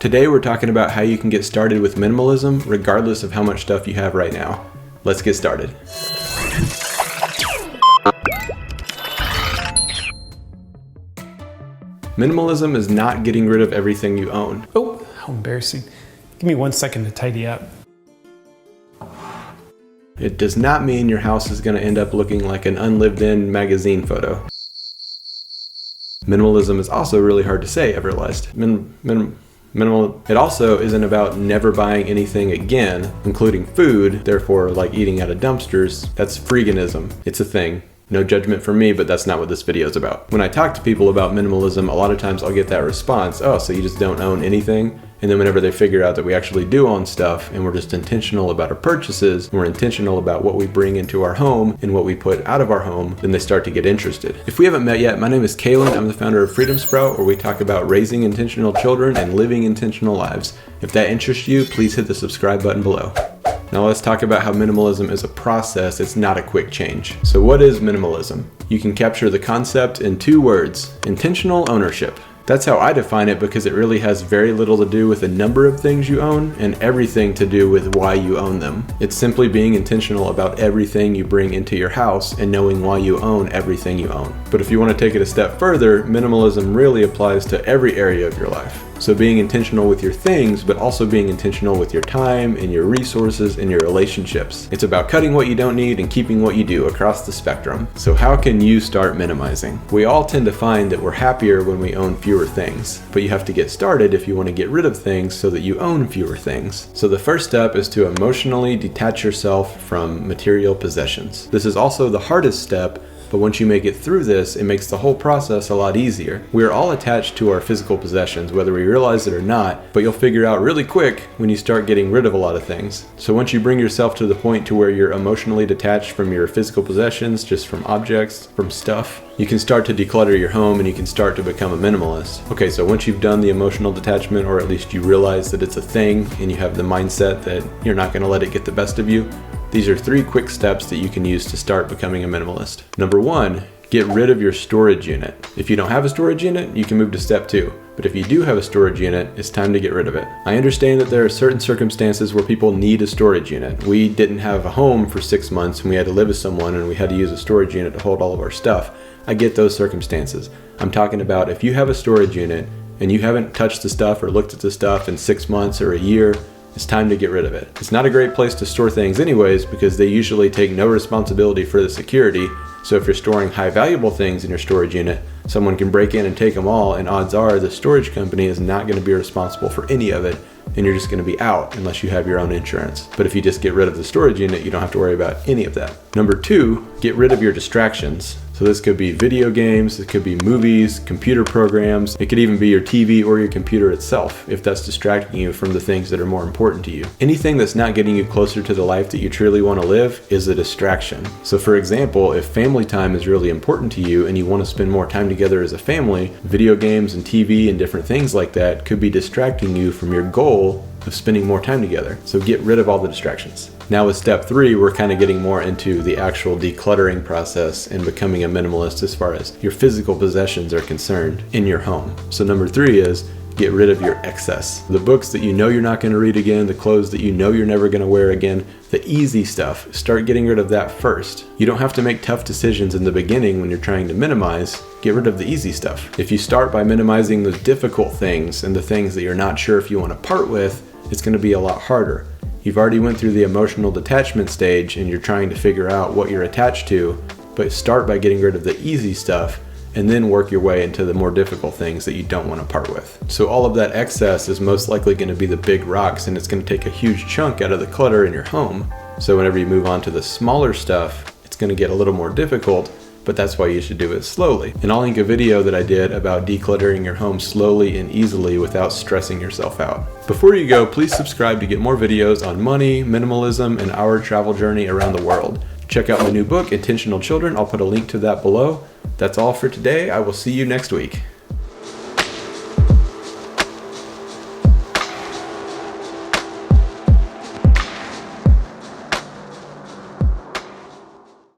Today we're talking about how you can get started with minimalism regardless of how much stuff you have right now. Let's get started. Minimalism is not getting rid of everything you own. Oh, how embarrassing. Give me 1 second to tidy up. It does not mean your house is going to end up looking like an unlived-in magazine photo. Minimalism is also really hard to say, I've realized. It also isn't about never buying anything again, including food, therefore like eating out of dumpsters. That's freeganism. It's a thing. No judgment from me, but that's not what this video is about. When I talk to people about minimalism, a lot of times I'll get that response, oh, so you just don't own anything? And then whenever they figure out that we actually do own stuff and we're just intentional about our purchases, and we're intentional about what we bring into our home and what we put out of our home, then they start to get interested. If we haven't met yet, my name is Kalen. I'm the founder of Freedom Sprout, where we talk about raising intentional children and living intentional lives. If that interests you, please hit the subscribe button below. Now let's talk about how minimalism is a process. It's not a quick change. So what is minimalism? You can capture the concept in 2 words: intentional ownership. That's how I define it, because it really has very little to do with the number of things you own and everything to do with why you own them. It's simply being intentional about everything you bring into your house and knowing why you own everything you own. But if you want to take it a step further, minimalism really applies to every area of your life. So being intentional with your things, but also being intentional with your time and your resources and your relationships. It's about cutting what you don't need and keeping what you do across the spectrum. So how can you start minimizing? We all tend to find that we're happier when we own fewer things, but you have to get started if you want to get rid of things so that you own fewer things. So the first step is to emotionally detach yourself from material possessions. This is also the hardest step, but once you make it through this, it makes the whole process a lot easier. We are all attached to our physical possessions, whether we realize it or not, but you'll figure out really quick when you start getting rid of a lot of things. So once you bring yourself to the point to where you're emotionally detached from your physical possessions, just from objects, from stuff, you can start to declutter your home and you can start to become a minimalist. Okay, so once you've done the emotional detachment, or at least you realize that it's a thing and you have the mindset that you're not going to let it get the best of you, these are 3 quick steps that you can use to start becoming a minimalist. Number 1, get rid of your storage unit. If you don't have a storage unit, you can move to step 2. But if you do have a storage unit, it's time to get rid of it. I understand that there are certain circumstances where people need a storage unit. We didn't have a home for 6 months and we had to live with someone and we had to use a storage unit to hold all of our stuff. I get those circumstances. I'm talking about if you have a storage unit and you haven't touched the stuff or looked at the stuff in 6 months or a year, it's time to get rid of it. It's not a great place to store things anyways, because they usually take no responsibility for the security. So if you're storing high valuable things in your storage unit, someone can break in and take them all, and odds are the storage company is not going to be responsible for any of it, and you're just going to be out unless you have your own insurance. But if you just get rid of the storage unit, you don't have to worry about any of that. Number 2, get rid of your distractions. So this could be video games, it could be movies, computer programs, it could even be your TV or your computer itself, if that's distracting you from the things that are more important to you. Anything that's not getting you closer to the life that you truly want to live is a distraction. So for example, if family time is really important to you and you want to spend more time together as a family, video games and TV and different things like that could be distracting you from your goal of spending more time together. So get rid of all the distractions. Now with step 3, we're kind of getting more into the actual decluttering process and becoming a minimalist as far as your physical possessions are concerned in your home. So number 3 is get rid of your excess. The books that you know you're not going to read again, the clothes that you know you're never going to wear again, the easy stuff, start getting rid of that first. You don't have to make tough decisions in the beginning when you're trying to minimize. Get rid of the easy stuff. If you start by minimizing the difficult things and the things that you're not sure if you want to part with, it's going to be a lot harder. You've already went through the emotional detachment stage and you're trying to figure out what you're attached to, but start by getting rid of the easy stuff and then work your way into the more difficult things that you don't want to part with. So all of that excess is most likely going to be the big rocks, and it's going to take a huge chunk out of the clutter in your home. So whenever you move on to the smaller stuff, it's going to get a little more difficult, but that's why you should do it slowly. And I'll link a video that I did about decluttering your home slowly and easily without stressing yourself out. Before you go, please subscribe to get more videos on money, minimalism, and our travel journey around the world. Check out my new book, Intentional Children. I'll put a link to that below. That's all for today. I will see you next week.